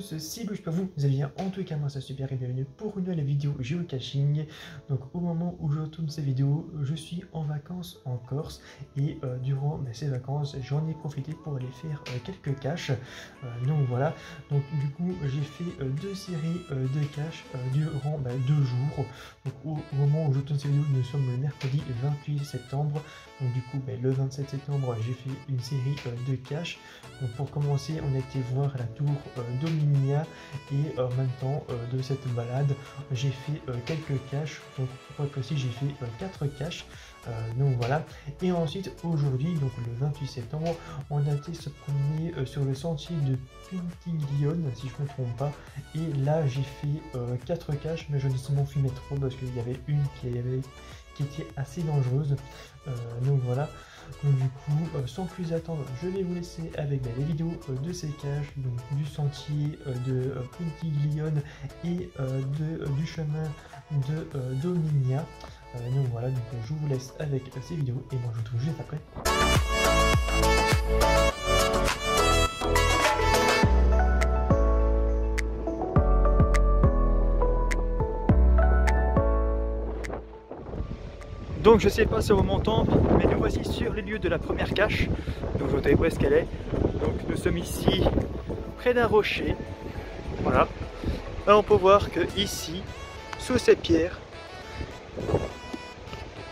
tous, si bouge pas vous allez bien, en tout cas moi ça super et bienvenue pour une nouvelle vidéo géocaching. Donc au moment où je tourne ces vidéos, je suis en vacances en Corse et durant ces vacances j'en ai profité pour aller faire quelques caches. Donc voilà, donc du coup j'ai fait deux séries de caches durant 2 jours. Donc au moment où je tourne ces vidéos, nous sommes le mercredi 28 septembre. Donc du coup le 27 septembre j'ai fait une série de caches. Donc pour commencer on a été voir la tour d'Ominia et en même temps de cette balade j'ai fait quelques caches. Donc pour être précis j'ai fait 4 caches. Donc voilà, et ensuite aujourd'hui donc le 28 septembre on a été se promener sur le sentier de Puntiglione si je ne me trompe pas, et là j'ai fait 4 caches, mais je ne sais m'en filmer trop parce qu'il y avait une qui était assez dangereuse. Donc voilà, donc du coup sans plus attendre je vais vous laisser avec les vidéos de ces caches, donc du sentier de Puntiglione et du chemin de d'Ominia. Donc voilà, donc je vous laisse avec ces vidéos et moi je vous retrouve juste après. Donc je sais pas si on m'entend, mais nous voici sur les lieux de la première cache. Donc je vous dis où est-ce qu'elle est. Donc nous sommes ici près d'un rocher. Voilà. Là on peut voir que ici, sous ces pierres,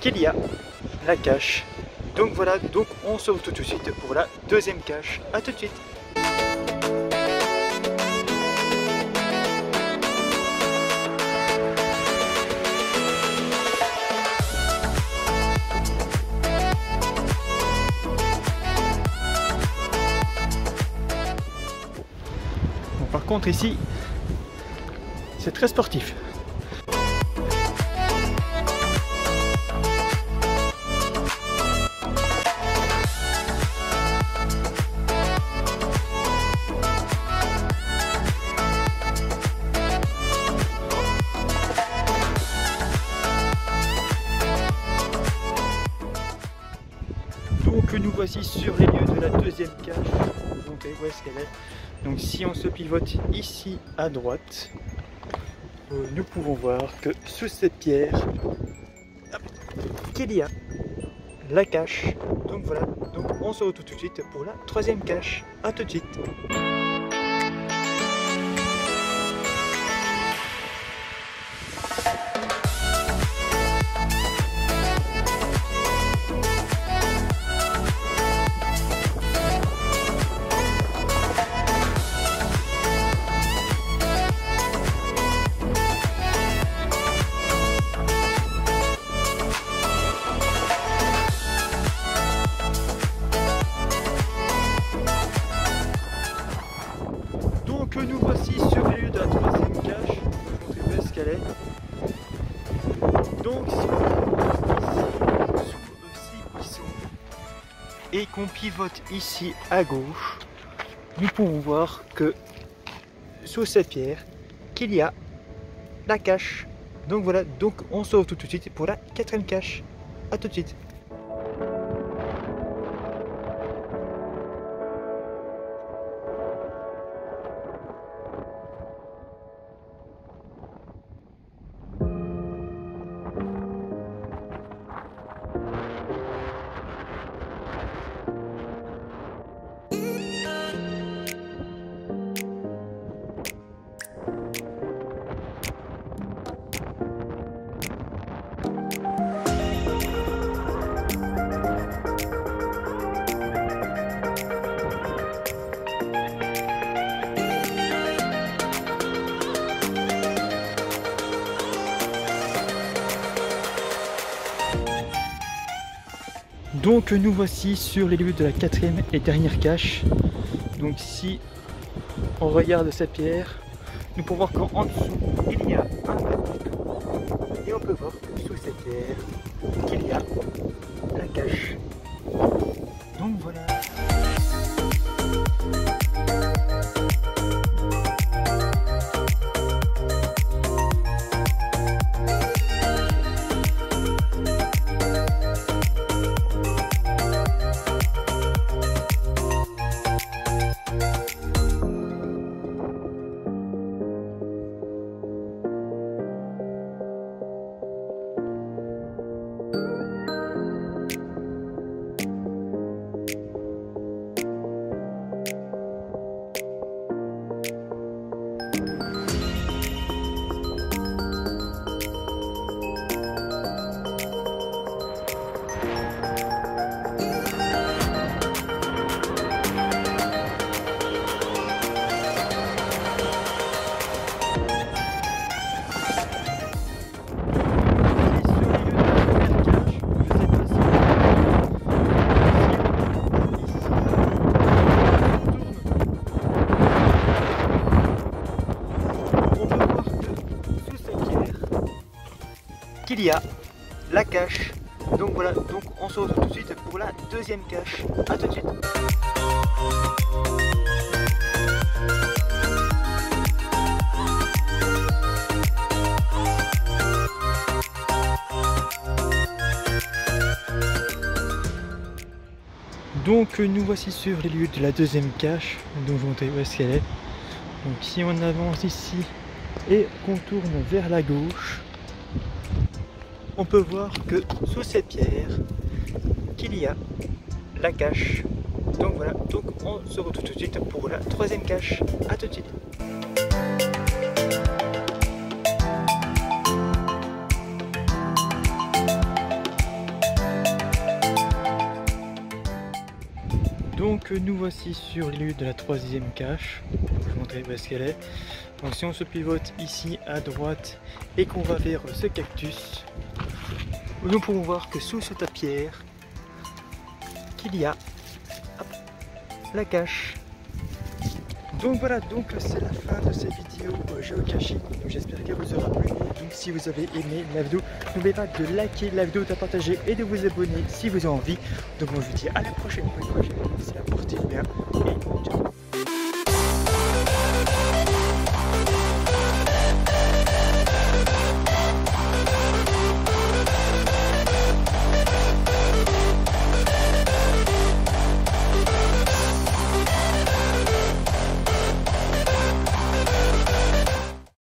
qu'il y a la cache. Donc voilà, donc on se retrouve tout de suite pour la deuxième cache. A tout de suite. Bon, par contre ici, c'est très sportif. Donc nous voici sur les lieux de la deuxième cache. Donc où est-ce qu'elle est? Donc si on se pivote ici à droite, nous pouvons voir que sous cette pierre qu'il y a la cache. Donc voilà, donc on se retrouve tout de suite pour la troisième cache. A tout de suite. Donc nous voici sur les lieux de la troisième cache. Je vais vous montrer où est-ce qu'elle est. Donc si on est sous ces buissons et qu'on pivote ici à gauche, nous pouvons voir que sous cette pierre qu'il y a la cache. Donc voilà, donc on se retrouve tout de suite pour la quatrième cache. A tout de suite. Donc nous voici sur les lieux de la quatrième et dernière cache. Donc si on regarde cette pierre, nous pouvons voir qu'en dessous il y a un bateau. Et on peut voir que sous cette pierre qu'il y a la cache. Donc voilà. qu'il y a la cache. Donc voilà, donc on se retrouve tout de suite pour la deuxième cache. A tout de suite. Donc nous voici sur les lieux de la deuxième cache, donc je vais vous montrer où est-ce qu'elle est. Donc si on avance ici et qu'on tourne vers la gauche, on peut voir que sous cette pierre, qu'il y a la cache. Donc voilà, donc on se retrouve tout de suite pour la troisième cache. A tout de suite. Donc nous voici sur les lieux de la troisième cache. Je vais vous montrer où est-ce qu'elle est. Donc si on se pivote ici à droite et qu'on va vers ce cactus, nous pouvons voir que sous cette pierre, qu'il y a la cache. Donc voilà, donc c'est la fin de cette vidéo géocaching. J'espère qu'elle vous aura plu. Donc si vous avez aimé la vidéo, n'oubliez pas de liker la vidéo, de partager et de vous abonner si vous avez envie. Donc moi je vous dis à la prochaine pour une prochaine vidéo. Portez-vous bien et ciao.